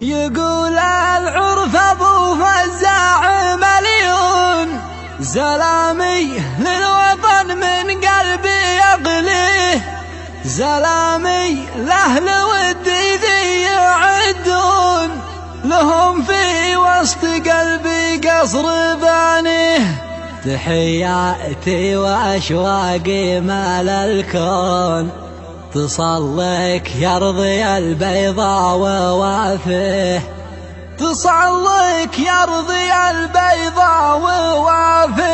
يقول العرف ابو فزاع مليون، سلامي للوطن من قلبي يغليه، سلامي لاهل ودي ذي يعدون، لهم في وسط قلبي قصر بانيه. تحياتي واشواقي مال الكون تصلك يرضي البيضاء ووافيه، تصلك يرضي البيضاء ووافيه.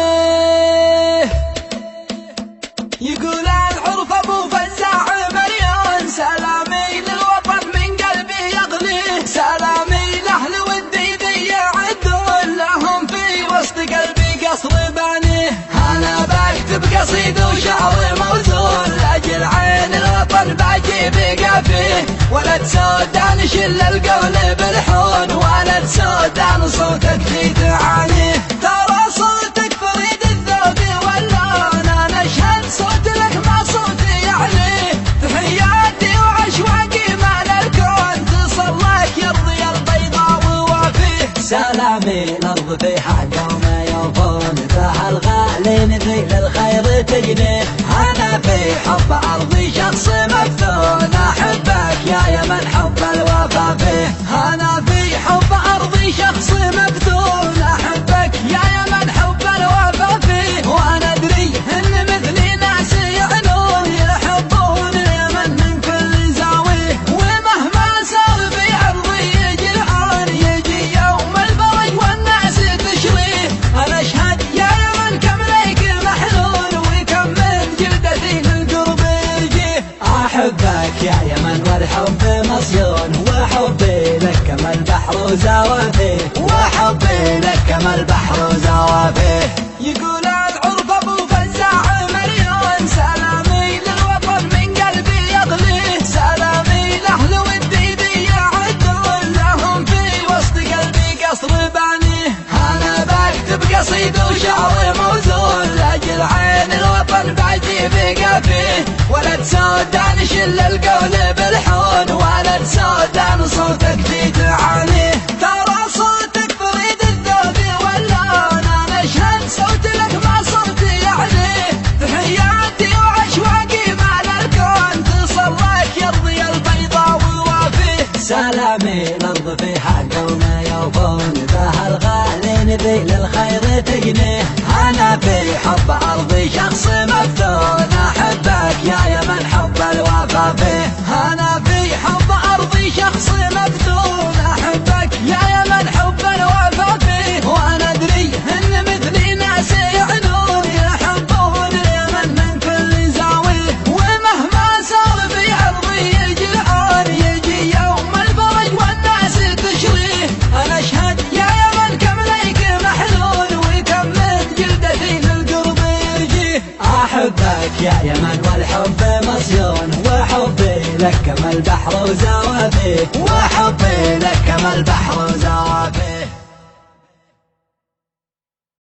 يقول العرف ابو فزاع مليون، سلامي للوطن من قلبي يغليه، سلامي لاهل ودي ذي يعدون، لهم في وسط قلبي قصر بانيه. انا بكتب قصيد وشعر موزون، لاجل عين الوطن باجي بقافيه، ولد سودان شل القول بالحون، ولد سودان صوتك في تعانيه. ترى صوتك فريد الذوق واللون، انا اشهد صوت لك ما صوتي يعليه. تحياتي واشواقي مال الكون تصلك يرضي البيضاء ووافيه. سلامي الارض فيها قوم يوفون، فيها الغالين ذي للخير تجنيه. انا في حب ارضي شخص مفتون، احبك يا يمن حب الوفا فيه. انا في حب ارضي شخص مفتون، احبك يا يمن حب الوفا فيه. وانا ادري ان مثلي ناس يعنون، يحبون اليمن من كل زاويه، ومهما صار في ارضي يجي العون، يجي يوم الفرج والناس تشريه. انا اشهد يا يمن كم ليك محنون، وكم من جلدتي للقرب يجيه. احبك يا يمن والحب مصيون، وحبي لك كما البحر وزوافيه، وحبي لك كما البحر وزوافيه. يقول العرف ابو فزاع مليون، سلامي للوطن من قلبي يغليه، سلامي لاهل ودي ذي يعدون، لهم في وسط قلبي قصر بانيه. انا بكتب قصيد وشعر موزون، لاجل عين الوطن باجي بقافيه، ولد سودان شل القول بالحون، ولد سودان صوتك في تعانيه. ترى صوتك فريد الذوق واللون، انا اشهد صوت لك ما صوتي يعليه. تحياتي واشواقي مال الكون تصلك يرضي البيضاء ووافيه. سلامي الارض فيها قوم يوفون، فيها الغالين ذي للخير تجنيه. انا في حب ارضي شخص مفتون، احبك يا يمن حب الوفا فيه. انا في حب ارضي شخص مفتون، احبك يا يمن حب الوفا فيه. وانا ادري ان مثلي ناس يعنون، يحبون اليمن من كل زاويه، ومهما صار في ارضي يجي العون، يجي يوم الفرج والناس تشريه. انا اشهد يا يمن كم ليك محنون، وكم من جلدتي للقرب يجيه. احبك يا يمن والحب مصيون، وحبي لك كما البحر وزوافيه، وحبي لك كما البحر وزوافيه.